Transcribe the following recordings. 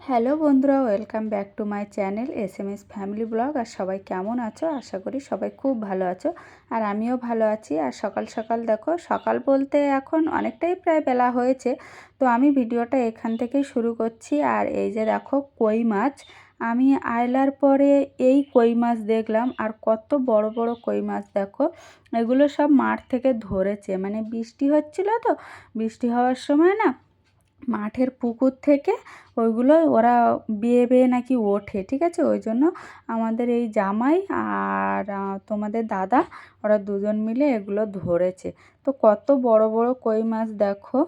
Hello বন্ধুরা, welcome back to my channel SMS family blog. আর সবাই কেমন আছো? আশা করি সবাই খুব ভালো আছো। আর আমিও ভালো আছি। আর সকাল সকাল দেখো, সকাল বলতে এখন অনেকটাই প্রায় বেলা হয়েছে, তো আমি ভিডিওটা এখান থেকেই শুরু করছি। আর এই যে দেখো কই মাছ, আমি আইলার পরে এই কই মাছ দেখলাম। আর কত বড় বড় কই মাছ দেখো, এগুলো সব মাঠ থেকে ধরেছে। মানে বৃষ্টি হচ্ছিল, তো বৃষ্টি হওয়ার সময় না মাঠের পুকুর থেকে ওইগুলো ওরা বেয়ে বেয়ে নাকি ওঠে, ঠিক আছে। ওই জন্য আমাদের এই জামাই আর তোমাদের দাদা, ওরা দুজন মিলে এগুলো ধরেছে। তো কত বড় বড় কই মাছ দেখো।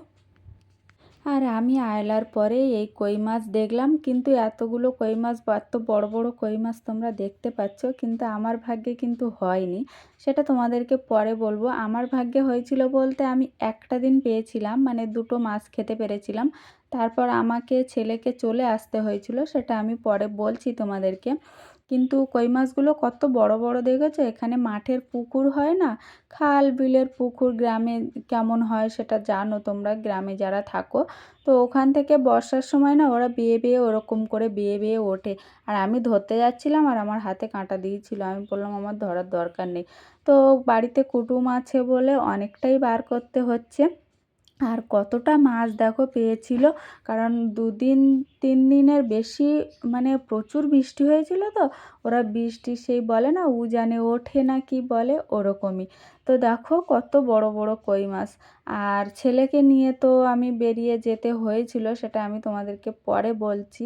আর আমি আয়লার পরে এই কই মাছ দেখলাম, কিন্তু এতগুলো কই মাছ বা এত বড় বড় কই মাছ তোমরা দেখতে পাচ্ছ, কিন্তু আমার ভাগ্যে কিন্তু হয়নি। সেটা তোমাদেরকে পরে বলবো। আমার ভাগ্যে হয়েছিল বলতে, আমি একটা দিন পেয়েছিলাম, মানে দুটো মাছ খেতে পেরেছিলাম। তারপর আমাকে ছেলেকে চলে আসতে হয়েছিল, সেটা আমি পরে বলছি তোমাদেরকে। কিন্তু কই মাছগুলো কত বড় বড় দেখেছো। এখানে মাঠের পুকুর হয় না, খাল বিলের পুকুর, গ্রামে কেমন হয় সেটা জানো তোমরা, গ্রামে যারা থাকো। তো ওখান থেকে বর্ষার সময় না ওরা বেয়ে বেয়ে ওরকম করে বেয়ে বেয়ে ওঠে। আর আমি ধরতে যাচ্ছিলাম, আর আমার হাতে কাঁটা দিয়েছিল। আমি বললাম আমার ধরার দরকার নেই। তো বাড়িতে কুটুম আছে বলে অনেকটাই বার করতে হচ্ছে। আর কতটা মাছ দেখো পেয়েছিল, কারণ 2-3 দিনের বেশি, মানে প্রচুর বৃষ্টি হয়েছিল। তো ওরা বৃষ্টি সেই বলে না উজানে ওঠে না কি বলে, ওরকমই। তো দেখো কত বড় বড় কই মাছ। আর ছেলেকে নিয়ে তো আমি বেরিয়ে যেতে হয়েছিল, সেটা আমি তোমাদেরকে পরে বলছি।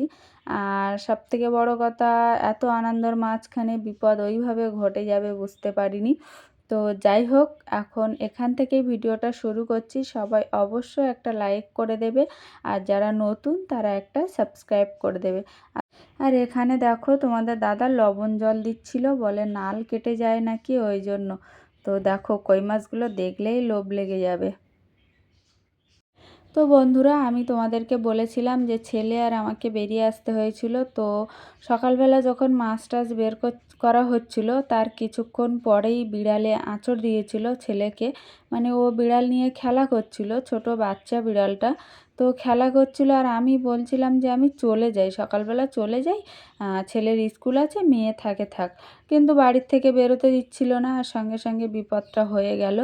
আর সবথেকে বড় কথা, এত আনন্দের মাঝখানে বিপদ ওইভাবে ঘটে যাবে বুঝতে পারিনি। তো যাই হোক, এখন এখান থেকেই ভিডিওটা শুরু করছি। সবাই অবশ্যই একটা লাইক করে দেবে, আর যারা নতুন তারা একটা সাবস্ক্রাইব করে দেবে। আর এখানে দেখো তোমাদের দাদা লবণ জল দিচ্ছিল, বলে নাল কেটে যায় নাকি, ওই জন্য। তো দেখো কই মাছগুলো দেখলেই লোভ লেগে যাবে। তো বন্ধুরা, আমি তোমাদেরকে বলেছিলাম যে ছেলে আর আমাকে বেরিয়ে আসতে হয়েছিল। তো সকালবেলা যখন মাছ টাছ বের করা হচ্ছিল, তার কিছুক্ষণ পরেই বিড়ালে আঁচড় দিয়েছিল ছেলেকে। মানে ও বিড়াল নিয়ে খেলা করছিল, ছোট বাচ্চা বিড়ালটা। তো খেলা করছিল, আর আমি বলছিলাম যে আমি চলে যাই, সকালবেলা চলে যাই, ছেলের স্কুল আছে, মেয়ে থাকে থাক। কিন্তু বাড়ির থেকে বেরোতে দিচ্ছিল না, আর সঙ্গে সঙ্গে বিপদটা হয়ে গেল।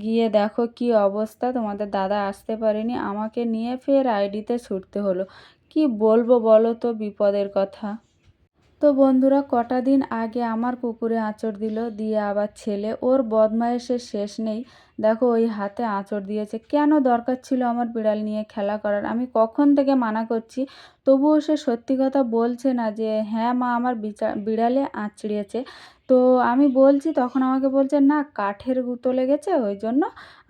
গিয়ে দেখো কি অবস্থা, তোমাদের দাদা আসতে পারেনি, আমাকে নিয়ে ফের আইডিতে ছুটতে হলো। কি বলবো বলো তো বিপদের কথা। তো বন্ধুরা, কটা দিন আগে আমার কুকুরে আঁচড় দিল, দিয়ে আবার ছেলে, ওর বদমায়েশের শেষ নেই। দেখো ওই হাতে আঁচড় দিয়েছে। কেন দরকার ছিল আমার বিড়াল নিয়ে খেলা করার? আমি কখন থেকে মানা করছি, তবুও সে সত্যি কথা বলছে না যে হ্যাঁ মা, আমার বিড়ালে আঁচড়িয়েছে। তো আমি বলছি, তখন আমাকে বলছে না, কাঠের গুঁতো লেগেছে, ওই জন্য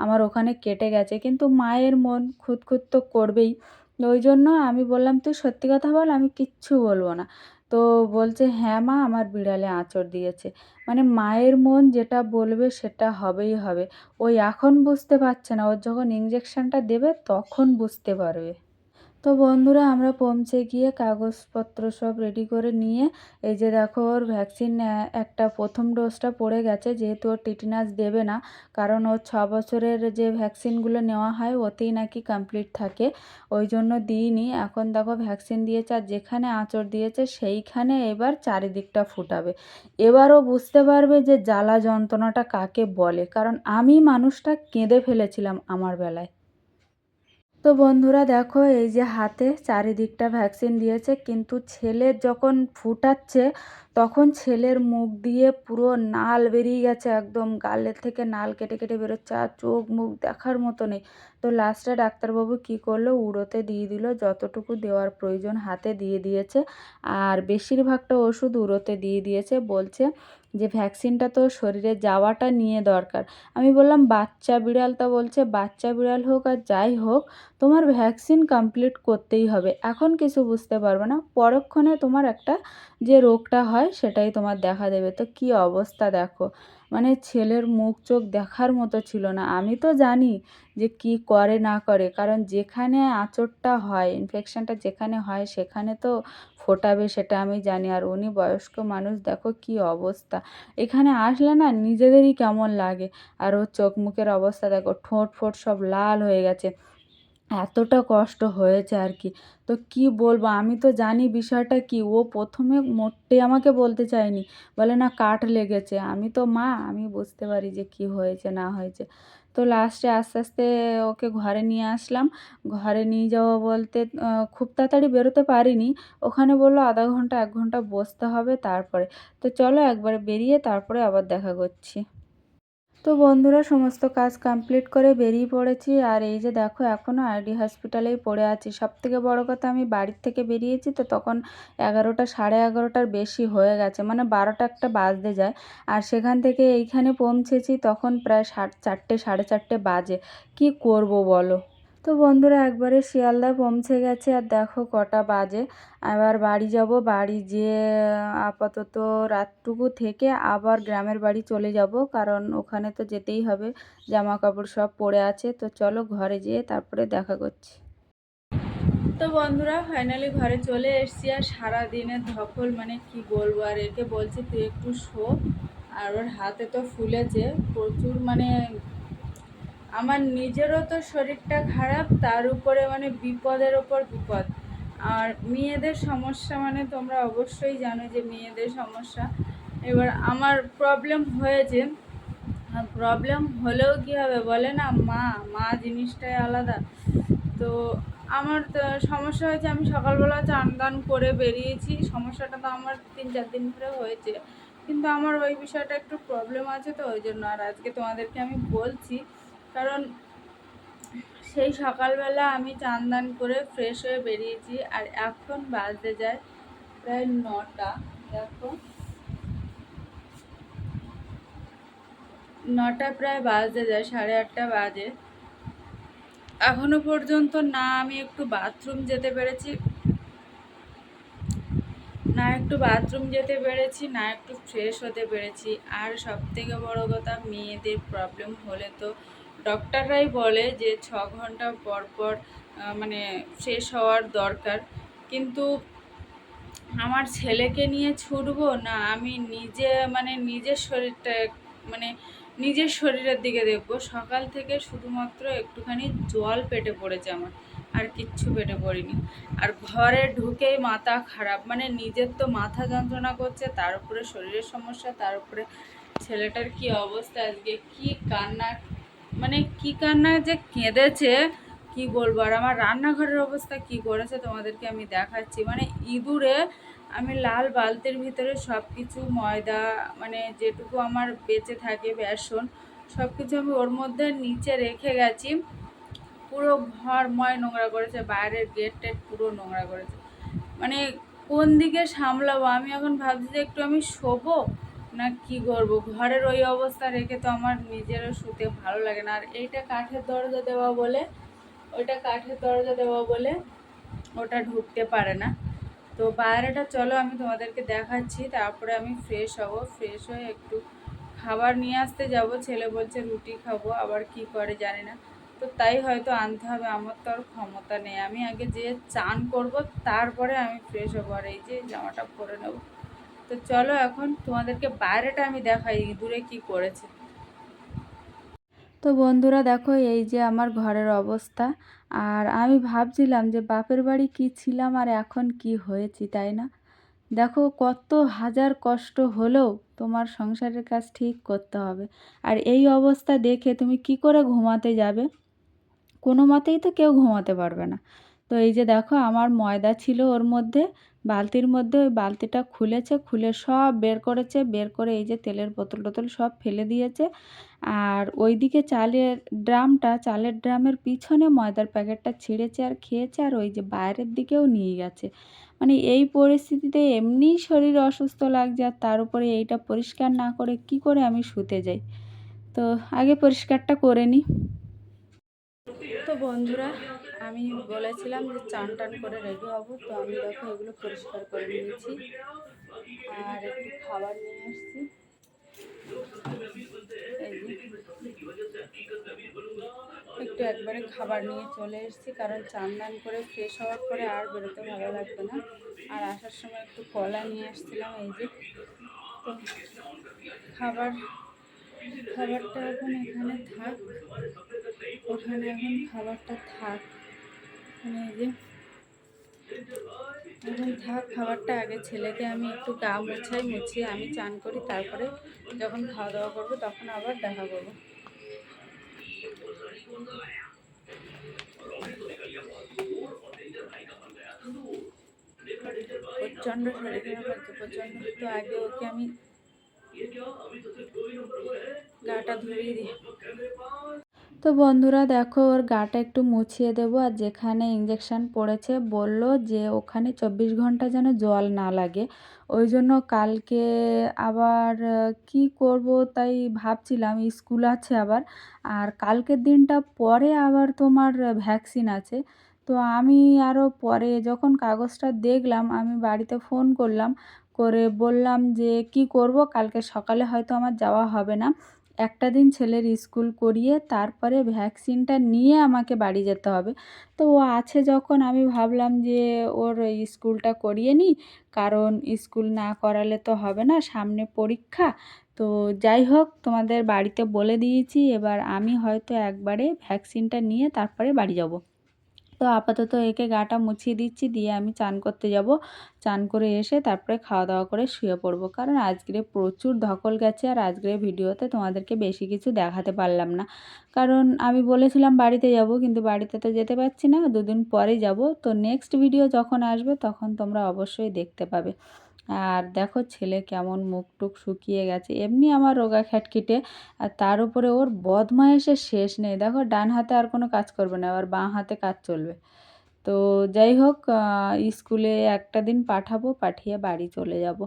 আমার ওখানে কেটে গেছে। কিন্তু মায়ের মন খুঁতখুত তো করবেই। ওই জন্য আমি বললাম তুই সত্যি কথা বল, আমি কিচ্ছু বলবো না। তো বলছে হ্যাঁ মা, আমার বিড়ালে আঁচড় দিয়েছে। মানে মায়ের মন যেটা বলবে সেটা হবেই হবে। ওই এখন বুঝতে পারছে না, ওর যখন ইঞ্জেকশনটা দেবে তখন বুঝতে পারবে। তো বন্ধুরা, আমরা পৌঁছে গিয়ে কাগজপত্র সব রেডি করে নিয়ে, এই যে দেখো ওর ভ্যাকসিন একটা প্রথম ডোজটা পড়ে গেছে, যেহেতু ওর টিটেনাস দেবে না, কারণ ওর 6 বছরের যে ভ্যাকসিনগুলো নেওয়া হয় ওতেই নাকি কমপ্লিট থাকে, ওই জন্য দিইনি। এখন দেখো ভ্যাকসিন দিয়েছে, আর যেখানে আঁচড় দিয়েছে সেইখানে এবার চারিদিকটা ফুটাবে। এবারও বুঝতে পারবে যে জ্বালা যন্ত্রণাটা কাকে বলে, কারণ আমি মানুষটা কেঁদে ফেলেছিলাম আমার বেলায়। তো বন্ধুরা দেখো, এই যে হাতে চারিদিকটা ভ্যাকসিন দিয়েছে, কিন্তু ছেলের যখন ফুটাচ্ছে তখন ছেলের মুখ দিয়ে পুরো নাল বেরিয়ে গেছে, একদম গালের থেকে নাল কেটে কেটে বেরোচ্ছে, আর চোখ মুখ দেখার মতো নেই। তো লাস্টে ডাক্তারবাবু কি করলো, উড়োতে দিয়ে দিল, যতটুকু দেওয়ার প্রয়োজন হাতে দিয়ে দিয়েছে, আর বেশিরভাগটা ওষুধ উড়োতে দিয়ে দিয়েছে। বলছে যে ভ্যাকসিনটা তো শরীরে যাওয়াটা নিয়ে দরকার। আমি বললাম বাচ্চা বিড়াল, তা বলছে বাচ্চা বিড়াল হোক আর যাই হোক, তোমার ভ্যাকসিন কমপ্লিট করতেই হবে। এখন কিছু বুঝতে পারবে না, পরক্ষণে তোমার একটা যে রোগটা হয় সেটাই তোমার দেখা দেবে। তো কি অবস্থা দেখো, মানে ছেলের মুখ চোখ দেখার মতো ছিল না। আমি তো জানি যে কি করে না করে, কারণ যেখানে আঁচড়টা হয়, ইনফেকশনটা যেখানে হয় সেখানে তো ফোটাবে, সেটা আমি জানি। আর উনি বয়স্ক মানুষ, দেখো কি অবস্থা। এখানে আসলে না নিজেদেরই কেমন লাগে। আর ওর চোখ মুখের অবস্থা দেখো, ঠোঁট ফোঁট সব লাল হয়ে গেছে। এতটা কষ্ট হয়েছে আর কি। তো কি বলবো? আমি তো জানি বিষয়টা কি। ও ১ম এ মোটেই আমাকে বলতে চায়নি। বলে, "না কাট লেগেছে।" আমি তো মা, আমি বুঝতে পারি যে কি হয়েছে না হয়েছে। তো লাস্টে আস্তে, আস্তে ওকে ঘরে নিয়ে আসলাম। ঘরে নিয়ে যাওয়া বলতে খুব তাড়াতাড়ি বেরোতে পারিনি। ওখানে বলল ০.৫ ঘন্টা ১ ঘন্টা বসতে হবে তারপরে। তো চলো একবারে বেরিয়ে তারপরে আবার দেখা করছি। তো বন্ধুরা সমস্ত কাজ কমপ্লিট করে বেরিয়ে পড়েছি। আর এই যে দেখো এখনও আইডি হসপিটালেই পড়ে আছি। সবথেকে বড় কথা আমি বাড়ির থেকে বেরিয়েছি তো তখন ১১টা ১১:৩০টার বেশি হয়ে গেছে। মানে ১২টা একটা বাজতে যায়। আর সেখান থেকে এইখানে পৌঁছেছি তখন প্রায় ৪:৩০ ৪:৩০ বাজে। কি করব বলো? তো বন্ধুরা একবারে শিয়ালদা পৌঁছে গেছে আর দেখো কটা বাজে। এবার বাড়ি যাব। বাড়ি যেয়ে আপাতত রাতটুকু থেকে আবার গ্রামের বাড়ি চলে যাব। কারণ ওখানে তো যেতেই হবে। জামাকাপড় সব পড়ে আছে। তো চলো ঘরে যেয়ে তারপরে দেখা করছি। তো বন্ধুরা ফাইনালি ঘরে চলে এসেছি। আর সারাদিনের ধকল মানে কি বলবো, আর একে বলছি তুই একটু শো। আর ওর হাতে তো ফুলেছে প্রচুর, মানে আমার নিজেরও তো শরীরটা খারাপ, তার উপরে মানে বিপদের ওপর বিপদ। আর মেয়েদের সমস্যা মানে তোমরা অবশ্যই জানো যে মেয়েদের সমস্যা। এবার আমার প্রবলেম হয়েছে, প্রবলেম হলেও কী হবে বলে না, মা মা জিনিসটাই আলাদা। তো আমার তো সমস্যা হয়েছে, আমি সকালবেলা চান দান করে বেরিয়েছি। সমস্যাটা তো আমার ৩-৪ দিন ধরে হয়েছে, কিন্তু আমার ওই বিষয়টা একটু প্রবলেম আছে, তো ওই জন্য আর আজকে তোমাদেরকে আমি বলছি। কারণ সেই সকালবেলা আমি চান দান করে ফ্রেশ হয়ে বেরিয়েছি আর এখন বাজতে যায় প্রায় ৯টা। দেখো ৯টা প্রায় বাজতে যায়, ৮:৩০ বাজে। এখনো পর্যন্ত না আমি একটু বাথরুম যেতে পেরেছি, না একটু ফ্রেশ হতে পেরেছি। আর সবথেকে বড় কথা, মেয়েদের প্রবলেম হলে তো ডক্টররাই বলে যে ৬ ঘন্টা পর পর মানে ফ্রেশ হওয়ার দরকার। কিন্তু আমার ছেলেকে নিয়ে ছুটবো না আমি নিজে, মানে নিজের শরীরটা, মানে নিজের শরীরের দিকে দেখবো। সকাল থেকে শুধুমাত্র একটুখানি জল পেটে পড়েছে আমার, আর কিচ্ছু পেটে পড়িনি। আর ঘরে ঢুকেই মাথা খারাপ, মানে নিজের তো মাথা যন্ত্রণা করছে, তার উপরে শরীরের সমস্যা, তার উপরে ছেলেটার কি অবস্থা আজকে, কি কান্না, মানে কি কান্না যে কেঁদেছে কি বলবো। আর আমার রান্নাঘরের অবস্থা কি করেছে তোমাদেরকে আমি দেখাচ্ছি। মানে ইঁদুরে আমি লাল বালতির ভিতরে সব কিছু ময়দা, মানে যেটুকু আমার বেঁচে থাকে বেসন, সব কিছু আমি ওর মধ্যে নিচে রেখে গেছি। পুরো ঘরময় নোংরা করেছে, বাইরের গেট টেট পুরো নোংরা করেছে। মানে কোন দিকে সামলাবো আমি এখন, ভাবছি যে একটু আমি শোবো না কি করব। ঘরের ওই অবস্থা রেখে তো আমার নিজেরও শুতে ভালো লাগে না। আর এইটা কাঠের দরজা দেওয়া বলে, ওটা ঢুকতে পারে না। তো বাইরেটা চলো আমি তোমাদেরকে দেখাচ্ছি, তারপরে আমি ফ্রেশ হব। ফ্রেশ হয়ে একটু খাবার নিয়ে আসতে যাব। ছেলে বলছে রুটি খাবো, আবার কি করে জানি না। তো তাই হয়তো আনতে হবে, আমার তো আর ক্ষমতা নেই। আমি আগে যেয়ে চান করব, তারপরে আমি ফ্রেশ হবো। আর এই যে জামাটা পরে নেব। তো চলো এখন তোমাদেরকে বাইরেটা আমি দেখাই দূরে কি করেছে। তো বন্ধুরা দেখো এই যে আমার ঘরের অবস্থা। আর আমি ভাবছিলাম যে বাপের বাড়ি কি ছিলাম আর এখন কি হয়েছি, তাই না? দেখো কত হাজার কষ্ট হলেও তোমার সংসারের কাজ ঠিক করতে হবে। আর এই অবস্থা দেখে তুমি কি করে ঘুমাতে যাবে? কোনো মতেই তো কেউ ঘুমাতে পারবে না। তো এই যে দেখো আমার ময়দা ছিল ওর মধ্যে, বালতির মধ্যে। ওই বালতিটা খুলেছে, খুলে সব বের করেছে, বের করে এই যে তেলের বোতল টোতল সব ফেলে দিয়েছে। আর ওইদিকে চালের ড্রামের পিছনে ময়দার প্যাকেটটা ছিঁড়েছে আর খেয়েছে, আর ওই যে বাইরের দিকেও নিয়ে গেছে। মানে এই পরিস্থিতিতে এমনিই শরীর অসুস্থ লাগছে, আর তার উপরে এইটা পরিষ্কার না করে কি করে আমি শুতে যাই? তো আগে পরিষ্কারটা করে নিই। তো বন্ধুরা আমি বলেছিলাম যে চান টান করে রেডি হব, তো আমি দেখো এগুলো পরিষ্কার করে নিয়েছি আর একটু খাবার নিয়ে এসেছি। এই যে একটু একবারে খাবার নিয়ে চলে এসেছি, কারণ চান দান করে ফ্রেশ হওয়ার পরে আর বেরোতে ভালো লাগবে না। আর আসার সময় একটু কলা নিয়ে আসছিলাম। এই যে তো খাবারটা এখন এখানে থাক, ওখানে এখন খাবারটা থাক। মানে এই যে এখন থাক খাবারটা, আগে ছেলেকে আমি একটু গা মুছিয়ে আমি চান করি, তারপরে যখন খাওয়া দাওয়া করবো তখন আবার দেখা করবো। প্রচণ্ড শরীর খারাপ লাগছে, প্রচণ্ড। তো আগে ওকে আমি গাটা ধুয়ে দিই। তো বন্ধুরা দেখো, ওর গাটা একটু মুছিয়ে দেবো, আর যেখানে ইঞ্জেকশান পড়েছে বলল যে ওখানে 24 ঘন্টা যেন জল না লাগে। ওই জন্য কালকে আবার কি করব তাই ভাবছিলাম, স্কুল আছে আবার, আর কালকের দিনটা পরে আবার তোমার ভ্যাকসিন আছে। তো আমি আরও পরে যখন কাগজটা দেখলাম, আমি বাড়িতে ফোন করলাম, করে বললাম যে কি করব, কালকে সকালে হয়তো আমার যাওয়া হবে না, একটা দিন ছেলের স্কুল করিয়ে তারপরে ভ্যাকসিনটা নিয়ে আমাকে বাড়ি যেতে হবে। তো ও আছে যখন আমি ভাবলাম যে ওর স্কুলটা করিয়ে নিই, কারণ স্কুল না করালে তো হবে না, সামনে পরীক্ষা। তো যাই হোক, তোমাদের বাড়িতে বলে দিয়েছি, এবার আমি হয়তো একবারে ভ্যাকসিনটা নিয়ে তারপরে বাড়ি যাব। তো আপাতত একে গাটা মুছিয়ে দিচ্ছি, দিয়ে আমি চান করতে যাব। চান করে এসে তারপরে খাওয়া দাওয়া করে শুয়ে পড়বো, কারণ আজকে প্রচুর ধকল গেছে, আর আজকের ভিডিওতে তোমাদেরকে বেশি কিছু দেখাতে পারলাম না, কারণ আমি বলেছিলাম বাড়িতে যাব, কিন্তু বাড়িতে তো যেতে পারছি না, 2 দিন পরে যাব। তো নেক্সট ভিডিও যখন আসবে তখন তোমরা অবশ্যই দেখতে পাবে। আর দেখো ছেলে কেমন মুখ টুক শুকিয়ে গেছে, এমনি আমার রোগা খ্যাটখিটে, আর তার উপরে ওর বদমাইশের শেষ নেই। দেখো ডান হাতে আর কোনো কাজ করবে না, আবার বাঁ হাতে কাজ চলবে। তো যাই হোক, স্কুলে একটা দিন পাঠাবো, পাঠিয়ে বাড়ি চলে যাব।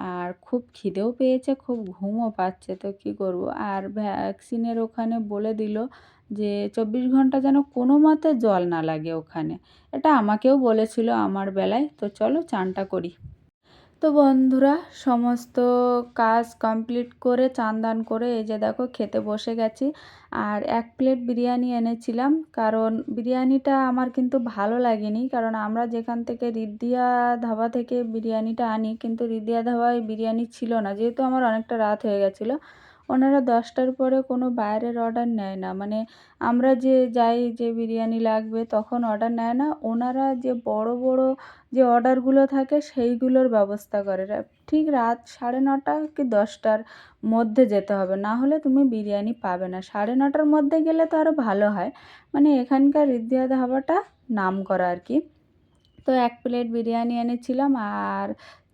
আর খুব খিদেও পেয়েছে, খুব ঘুমও পাচ্ছে, তো কি করব। আর ভ্যাকসিনের ওখানে বলে দিল যে 24 ঘন্টা যেন কোনো মতে জল না লাগে ওখানে। এটা আমাকেও বলেছিল আমার বেলায়। তো চলো চানটা করি। তো বন্ধুরা, সমস্ত কাজ কমপ্লিট করে চান দান করে এই যে দেখো খেতে বসে গেছি। আর 1 প্লেট বিরিয়ানি এনেছিলাম, কারণ বিরিয়ানিটা আমার কিন্তু ভালো লাগেনি, কারণ আমরা যেখান থেকে রিদ্দিয়া ধাবা থেকে বিরিয়ানিটা আনি, কিন্তু রিদ্দিয়া ধাবায় বিরিয়ানি ছিল না, যেহেতু আমার অনেকটা রাত হয়ে গেছিলো। ওনারা 10টার পরে কোনো বাইরের অর্ডার নেয় না, মানে আমরা যে যাই যে বিরিয়ানি লাগবে তখন অর্ডার নেয় না, ওনারা যে বড় বড় যে অর্ডারগুলো থাকে সেইগুলোর ব্যবস্থা করে। ঠিক রাত 9:30 কি 10টার মধ্যে যেতে হবে, না হলে তুমি বিরিয়ানি পাবে না। 9:30টার মধ্যে গেলে তো আরও ভালো হয়, মানে এখানকার রিদ্দিয়া ধাবাটা নাম করা আর কি। তো 1 প্লেট বিরিয়ানি এনেছিলাম, আর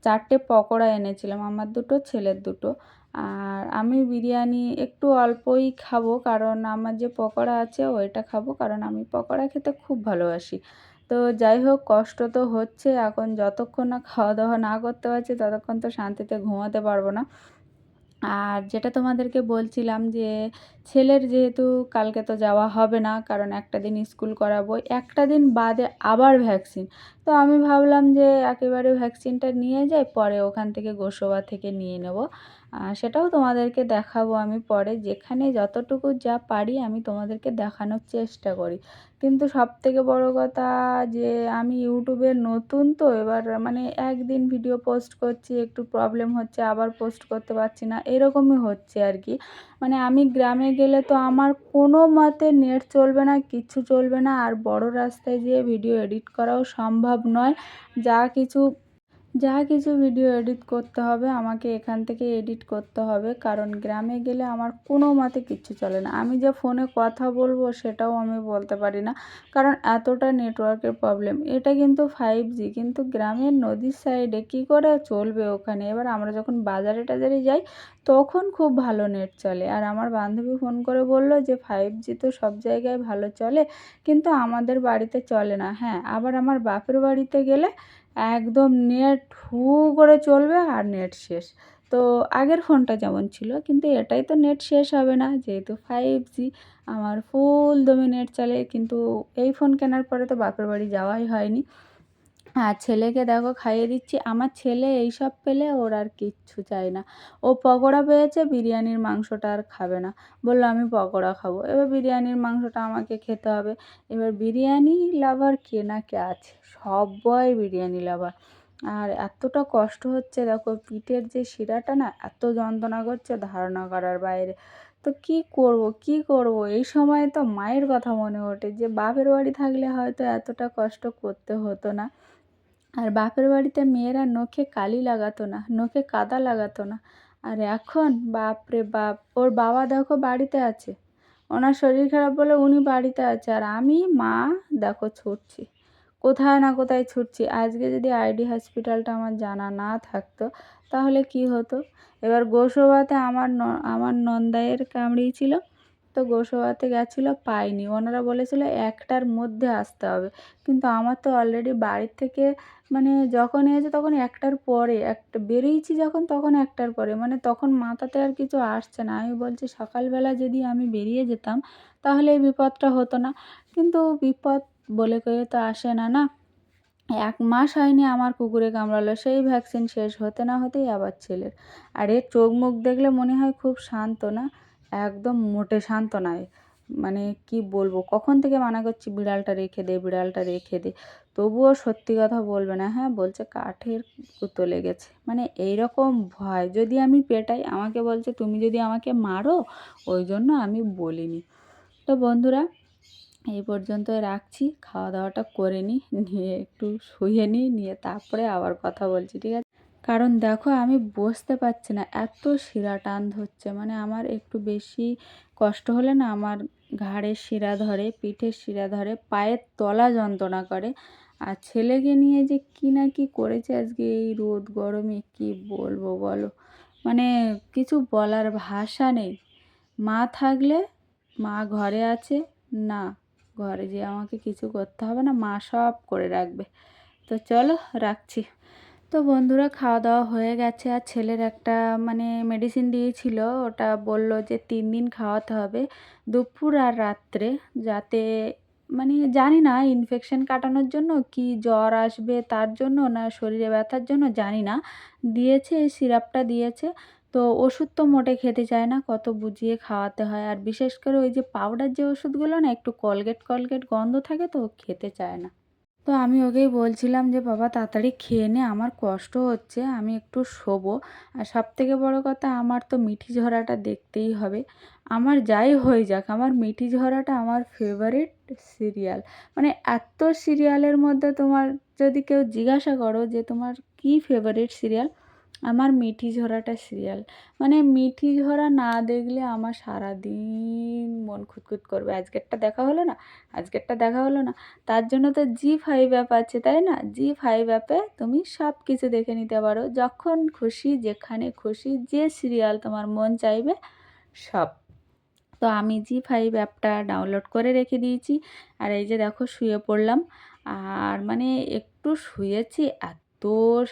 4টে পকোড়া এনেছিলাম, আমার দুটো ছেলের দুটো। আর আমি বিরিয়ানি একটু অল্পই খাবো, কারণ আমার যে পকোড়া আছে ওইটা খাবো, কারণ আমি পকোড়া খেতে খুব ভালোবাসি। তো যাই হোক, কষ্ট তো হচ্ছে, এখন যতক্ষণ না খাওয়া দাওয়া না করতে পারছি ততক্ষণ তো শান্তিতে ঘুমাতে পারবো না। আর যেটা তোমাদেরকে বলছিলাম যে ছেলের যেহেতু কালকে তো যাওয়া হবে না, কারণ একটা দিন স্কুল করাবো, একটা দিন বাদে আবার ভ্যাকসিন। তো আমি ভাবলাম যে একেবারে ভ্যাকসিনটা নিয়ে যাই, পরে ওখান থেকে গোসবা থেকে নিয়ে নেব। সেটাও তোমাদেরকে দেখাবো আমি পরে, যেখানে যতটুকু যা পারি আমি তোমাদেরকে দেখানোর চেষ্টা করি। কিন্তু সবথেকে বড় কথা যে আমি ইউটিউবে নতুন, তো এবার মানে একদিন ভিডিও পোস্ট করছি, একটু প্রবলেম হচ্ছে, আবার পোস্ট করতে পারছি না, এরকমই হচ্ছে আর কি। মানে আমি গ্রামে গেলে তো আমার কোনো মতে নেট চলবে না, কিচ্ছু চলবে না, আর বড় রাস্তায় যেয়ে ভিডিও এডিট করাও সম্ভব নয়। যা কিছু ভিডিও এডিট করতে হবে আমাকে এখান থেকে এডিট করতে হবে, কারণ গ্রামে গেলে আমার কোনো মতে কিচ্ছু চলে না। আমি যে ফোনে কথা বলবো সেটাও আমি বলতে পারি না, কারণ এতটা নেটওয়ার্কের প্রবলেম। এটা কিন্তু 5G, কিন্তু গ্রামের নদীর সাইডে কী করে চলবে ওখানে। এবার আমরা যখন বাজারে টাজারে যাই তখন খুব ভালো নেট চলে, আর আমার বান্ধবী ফোন করে বলল যে 5G তো সব জায়গায় ভালো চলে, কিন্তু আমাদের বাড়িতে চলে না। হ্যাঁ, আবার আমার বাপের বাড়িতে গেলে একদম নেট হু করে চলবে, আর নেট শেষ। তো আগের ফোনটা যেমন ছিল, কিন্তু এটাই তো নেট শেষ হবে না, যেহেতু 5G আমার ফুল দমে নেট চলে। কিন্তু এই ফোন কেনার পরে তো বাপের বাড়ি যাওয়াই হয়নি। আর ছেলেকে দেখো খাইয়ে দিচ্ছি, আমার ছেলে এইসব পেলে ওর আর কিচ্ছু চাই না। ও পকোড়া পেয়েছে, বিরিয়ানির মাংসটা আর খাবে না, বললো আমি পকোড়া খাবো। এবার বিরিয়ানির মাংসটা আমাকে খেতে হবে। এবার বিরিয়ানি লাভার কে না কে আছে, সবাই বিরিয়ানি লাভার। আর এতটা কষ্ট হচ্ছে দেখো, পিঠের যে শিরাটা না এত যন্ত্রণা করছে ধারণা করার বাইরে। তো কি করব এই সময় তো মায়ের কথা মনে ওঠে যে বাপের বাড়ি থাকলে হয়তো এতটা কষ্ট করতে হতো না। আর বাপের বাড়িতে মেয়েরা নখে কালি লাগাতো না, নখে কাদা লাগাতো না। আর এখন বাপরে বাপ! ওর বাবা দেখো বাড়িতে আছে। ওনার শরীর খারাপ বলে উনি বাড়িতে আছে। আর আমি মা দেখো ছুটছি। কোথায় না কোথায় ছুটছি। আজকে যদি আইডি হসপিটালটা আমার জানা না থাকতো তাহলে কি হতো? এবার গোসবাতে আমার নন্দাইয়ের কামড়িয়েছিল। তো গোসবাতে গেছিলো, পায়নি। ওনারা বলেছিল ১টার মধ্যে আসতে হবে। কিন্তু আমার তো অলরেডি বাড়ির থেকে মানে যখন এসেছে তখন ১টার পরে, বেরিয়েছি যখন তখন ১টার পরে। মানে তখন মাথাতে আর কিছু আসছে না। আমি বলছি সকালবেলা যদি আমি বেরিয়ে যেতাম তাহলে এই বিপদটা হতো না। কিন্তু বিপদ বলে কয়ে তো আসে না, না? ১ মাস হয়নি আমার কুকুরে কামড়ালো। সেই ভ্যাকসিন শেষ হতে না হতেই আবার ছেলের। আর এর চোখ মুখ দেখলে মনে হয় খুব শান্ত, না? একদম মোটে শান্ত নয়। মানে কি বলবো? কখন থেকে মানা করছি বিড়ালটা রেখে দে, বিড়ালটা রেখে দে। তবুও সত্যি কথা বলবে না। হ্যাঁ, বলছে কাঠের গুঁতো লেগেছে। মানে এইরকম ভয়। যদি আমি পেটাই আমাকে বলছে তুমি যদি আমাকে মারো ওই জন্য আমি বলিনি। তো বন্ধুরা এই পর্যন্তই রাখছি। খাওয়া দাওয়াটা করে নিই, নিয়ে একটু শুয়ে নিই, নিয়ে তারপরে আবার কথা বলছি, ঠিক আছে? কারণ দেখো আমি বসতে পারছি না, এত শিরা টান ধরছে। মানে আমার একটু বেশি কষ্ট হলে না আমার ঘাড়ের শিরা ধরে, পিঠের শিরা ধরে, পায়ের তলা যন্ত্রণা করে। আর ছেলেকে নিয়ে যে কী না কী করেছে আজকে এই রোদ গরমে, কি বলবো বলো? মানে কিছু বলার ভাষা নেই। মা থাকলে মা ঘরে আছে, না ঘরে যেয়ে আমাকে কিছু করতে হবে না, মা সব করে রাখবে। তো চলো রাখছি। তো বন্ধুরা খাওয়া দাওয়া হয়ে গেছে। আর ছেলের একটা মানে মেডিসিন দিয়েছিল, ওটা বলল যে 3 দিন খাওয়াতে হবে, দুপুর আর রাত্রে, যাতে মানে জানি না ইনফেকশন কাটানোর জন্য কি জ্বর আসবে তার জন্য না শরীরে ব্যথার জন্য জানি না, দিয়েছে এই সিরাপটা দিয়েছে। তো ওষুধ তো মোটে খেতে চায় না, কত বুঝিয়ে খাওয়াতে হয়। আর বিশেষ করে ওই যে পাউডার যে ওষুধগুলো না একটু কলগেট কলগেট গন্ধ থাকে, তো ও খেতে চায় না। তো আমি ওকেই বলছিলাম যে বাবা তাড়াতাড়ি খেয়ে নে, আমার কষ্ট হচ্ছে, আমি একটু শোবো। আর সবথেকে বড় কথা আমার তো মিঠি ঝরাটা দেখতেই হবে। আমার যাই হয়ে যাক আমার মিঠি ঝরাটা আমার ফেভারিট সিরিয়াল। মানে এত সিরিয়ালের মধ্যে তোমার যদি কেউ জিজ্ঞাসা করো যে তোমার কী ফেভারিট সিরিয়াল, আমার মিঠি ঝরাটা সিরিয়াল। মানে মিঠি ঝরা না দেখলে আমার সারাদিন মন খুঁতখুত করবে। আজকেরটা দেখা হলো না, আজকেরটা দেখা হলো না। তার জন্য তো জি5 অ্যাপ আছে, তাই না? জি5 অ্যাপে তুমি সব কিছু দেখে নিতে পারো, যখন খুশি যেখানে খুশি যে সিরিয়াল তোমার মন চাইবে সব। তো আমি জি5 অ্যাপটা ডাউনলোড করে রেখে দিয়েছি। আর এই যে দেখো শুয়ে পড়লাম। আর মানে একটু শুয়েছি, এত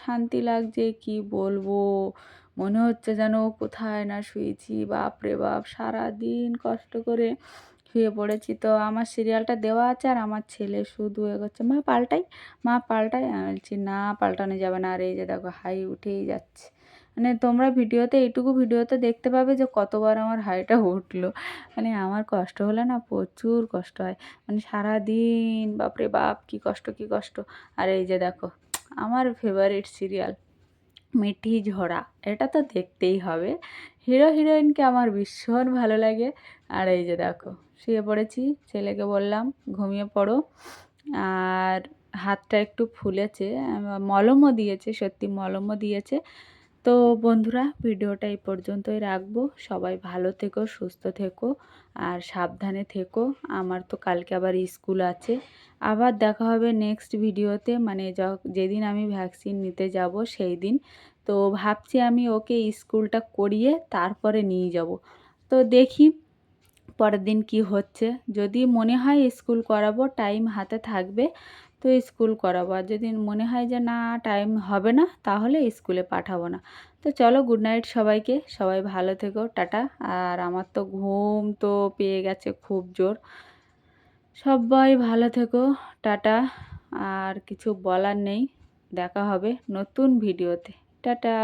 শান্তি লাগছে কি বলবো। মনে হচ্ছে যেন কোথায় না শুয়েছি, বাপরে বাপ! সারাদিন কষ্ট করে শুয়ে পড়েছি। তো আমার সিরিয়ালটা দেওয়া আছে আর আমার ছেলে শুধু এগোচ্ছে, মা পাল্টাই, মা পাল্টাই। আমি বলছি না পাল্টানো যাবে না। আর এই যে দেখো হাই উঠেই যাচ্ছে। মানে তোমরা এইটুকু ভিডিওতে দেখতে পাবে যে কতবার আমার হাইটা উঠলো। মানে আমার কষ্ট হলে না প্রচুর কষ্ট হয়। মানে সারাদিন বাপরে বাপ কী কষ্ট, কী কষ্ট। আর এই যে দেখো আমার ফেভারিট সিরিয়াল মিঠি ঝরা, এটা তো দেখতেই হবে। হিরো হিরোইনকে আমার ভীষণ ভালো লাগে। আর এই যে দেখো শুয়ে পড়েছি, ছেলেকে বললাম ঘুমিয়ে পড়ো। আর হাতটা একটু ফুলেছে, মলমও দিয়েছে, সত্যি মলমও দিয়েছে। তো বন্ধুরা ভিডিওটা এই পর্যন্তই রাখবো। সবাই ভালো থেকো, সুস্থ থেকো আর সাবধানে থেকো। আমার তো কালকে আবার স্কুল আছে। আবার দেখা হবে নেক্সট ভিডিওতে, মানে যেদিন আমি ভ্যাকসিন নিতে যাব সেই দিন। তো ভাবছি আমি ওকে স্কুলটা করিয়ে তারপরে নিয়ে যাব। তো দেখি পরের দিন কি হচ্ছে। যদি মনে হয় স্কুল করাবো, টাইম হাতে থাকবে তো স্কুল করাবো। আর যদি মনে হয় যে না টাইম হবে না তাহলে স্কুলে পাঠাবো না। তো চলো গুড নাইট সবাইকে, সবাই ভালো থেকো, টাটা। আর আমার তো ঘুম তো পেয়ে গেছে খুব জোর। সবাই ভালো থেকো, টাটা। আর কিছু বলার নেই, দেখা হবে নতুন ভিডিওতে, টাটা।